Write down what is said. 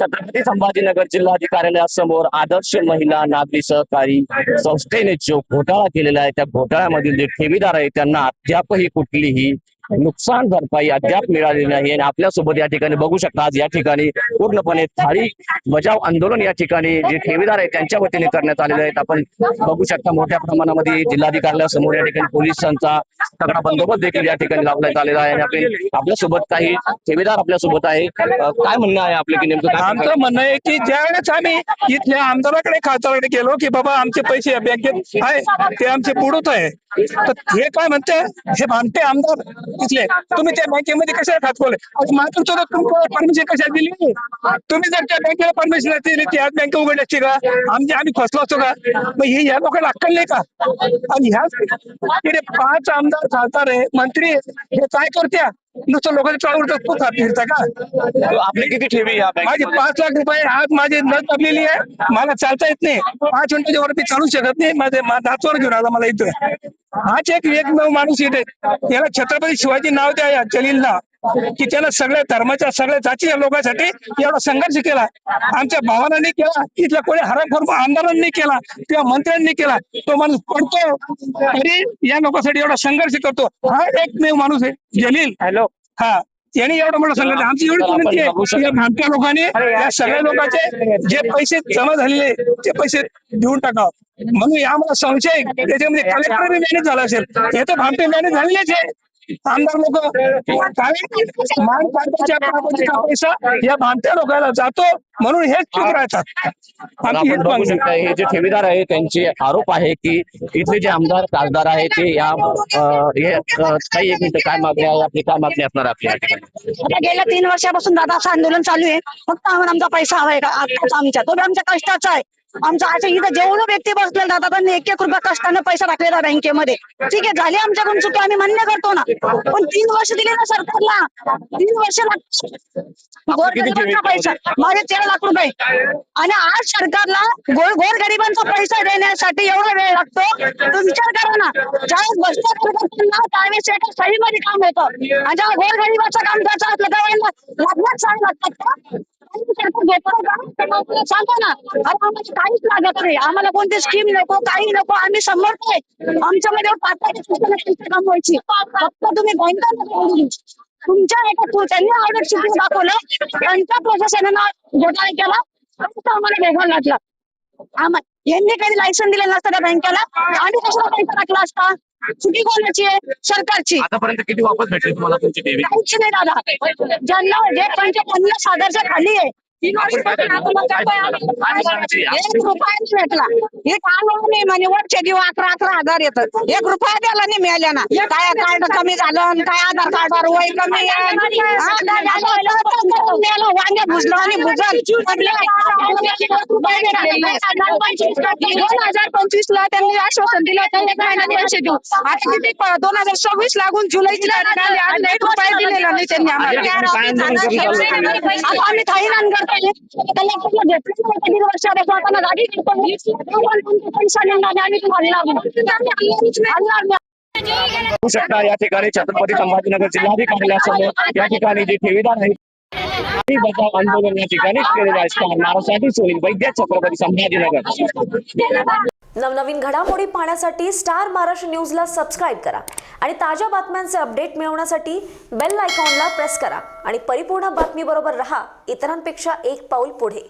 छत्रपती संभाजीनगर जिल्हाधिकार्यालयासमोर आदर्श महिला नागरी सहकारी संस्थेने जो घोटाळा केलेला आहे त्या घोटाळ्यामधील जे ठेवीदार आहे त्यांना अद्यापही कुठलीही नुकसान भरपाई अद्याप मिळालेली नाही आणि आपल्यासोबत या ठिकाणी बघू शकता आज या ठिकाणी पूर्णपणे थाळी बजाव आंदोलन या ठिकाणी जे ठेवीदार आहे त्यांच्या वतीने करण्यात आलेले आहेत। आपण बघू शकता मोठ्या प्रमाणामध्ये जिल्हाधिकार्यालयासमोर या ठिकाणी पोलिसांचा तगडा बंदोबस्त देखील या ठिकाणी लावण्यात आलेला आहे आणि आपल्यासोबत काही ठेवीदार आपल्यासोबत आहे। काय म्हणणं आहे आपले की नेमकं आमचं म्हणणं आहे की ज्यावेळेस आम्ही इथल्या आमदाराकडे खासदाराकडे गेलो की बाबा आमचे पैसे बँकेत आहे ते आमचे बुडत आहे, तर हे काय म्हणते हे भामटे आमदार इथले तुम्ही त्या बँकेमध्ये कशाला खात खोले मात्र तुम्हाला परमिशन कशाला दिली? तुम्ही जर त्या बँकेला परमिशन दिली ती आज बँक उघडली असते का? आम्ही फसलो असतो का? मग हे या लोकांना अक्कल नाही का? आणि ह्या 5 आमदार खासदार आहे मंत्री हे काय करत्या नुसतं लोकांच्या चालवत तू फिरता का? आपली किती ठेवी माझी 5 लाख रुपये आज माझी नस दबलेली आहे, मला चालता येत नाही, 5 मिनिटाच्या वर मी चालू शकत नाही, माझे नाचवर घेऊन आला मला इथं। हाच एकमेव माणूस इथे याला छत्रपती शिवाजी नाव द्या जलीलला की त्याला सगळ्या धर्माच्या सगळ्या जातीच्या लोकांसाठी एवढा संघर्ष केला, आमच्या भावांनी केला, इथल्या कोणी हरामखोर आमदारांनी केला किंवा मंत्र्यांनी केला, तो माणूस पडतो तरी या लोकांसाठी एवढा संघर्ष करतो। हा एकमेव माणूस आहे जलील। हॅलो हा यांनी एवढा मोठा संघर्ष आमची एवढी विनंती आहे या भामट्या लोकांनी या सगळ्या लोकांचे जे पैसे जमा झालेले ते पैसे देऊन टाकावं म्हणून आम्हाला संशय त्याच्यामध्ये कलेक्टर बी मॅनेज झाला असेल, हे तर भामटे मॅनेज झालेलेच आहे। आमदार लोक मान काढण्याच्या प्रापंचिका पैसा या भामट्या लोकांना जातो म्हणून हेच चूक राहतात। आपण बघू शकता हे जे ठेवीदार आहे त्यांचे आरोप आहे की इथले जे आमदार खासदार आहे ते या काही एक मिनिट काय मागणी आहे आपली काय मागणी असणार आपल्या आता गेल्या 3 वर्षापासून दादा असं आंदोलन चालू आहे, फक्त आम्हाला आमचा पैसा हवाय का आमच्या तो आमच्या कष्टाचा आहे। आमचा आता इथं जेवढे व्यक्ती बसले दादा त्यांनी 1-1 रुपया कष्टाने पैसा टाकलेला बँकेमध्ये, ठीक आहे झाली आमच्याकडून चुकी आम्ही मान्य करतो ना, पण 3 वर्ष दिले ना सरकारला, 3 वर्ष गोरगरिबांचा पैसा माझे 13 लाख रुपये आणि आज सरकारला गोरगरिबांचा पैसा देण्यासाठी एवढा वेळ लागतो तो विचार करा ना। ज्यावेळेस भ्रष्टाचार करताना त्यावेळेस एका सहीमध्ये काम होतं आणि जेव्हा गोरगरिबाचं काम त्याचं असलं त्यावेळेला लागण्यात सही लागतात का? सांगतो ना आम्हाला काहीच लागत नाही, आम्हाला कोणती स्कीम नको काही नको, आम्ही समर्थ आहे आमच्यामध्ये 5 काम व्हायची, फक्त तुम्ही बँका तुमच्या एका त्यांनी ऑर्डर शिकून दाखवलं त्यांच्या प्रशासनानं घोटाळा केला आम्हाला वेगळं लागलं। यांनी काही लायसन दिलं नसतं त्या बँकेला आम्ही कशाला पैसा टाकला असता? चुकी कोणाची आहे? सरकारची। आतापर्यंत किती वापस भेटले तुम्हाला तुमची ठेवी? काहीच नाही दादा, ज्यांना जे 50,000च्या खाली आहे 3 वर्षापासून 1 रुपया भेटला, हे काढून नाही म्हणे वरचे देऊ 11,000 येतात, 1 रुपया द्यायला नाही मिळाल्या ना, काय कार्ड कमी झालं काय आधार कार्डावर वय कमी वांगे भुजलं आणि भुजल 2025 ला त्यांनी आश्वासन दिलं त्यांनी पैसे देऊ, आता किती 2026 लागून जुलैची तारीख आली आज 1 रुपया दिलेला नाही त्यांनी आम्हाला। आम्ही थाई करतो बघू शकता या ठिकाणी छत्रपती संभाजीनगर जिल्हाधिकार्यालयासमोर या ठिकाणी जे ठेवीदार आहेत बचाव आंदोलन या ठिकाणी केलेलं आहे। महाराष्ट्रातील सोनी वैद्य छत्रपती संभाजीनगर। नवनवीन घडामोडी पाहण्यासाठी स्टार महाराष्ट्र न्यूजला सबस्क्राईब करा आणि ताज्या बातम्यांचे अपडेट मिळवण्यासाठी बेल आयकॉनला प्रेस करा आणि परिपूर्ण बातमी बरोबर रहा, इतरांपेक्षा एक पाऊल पुढे।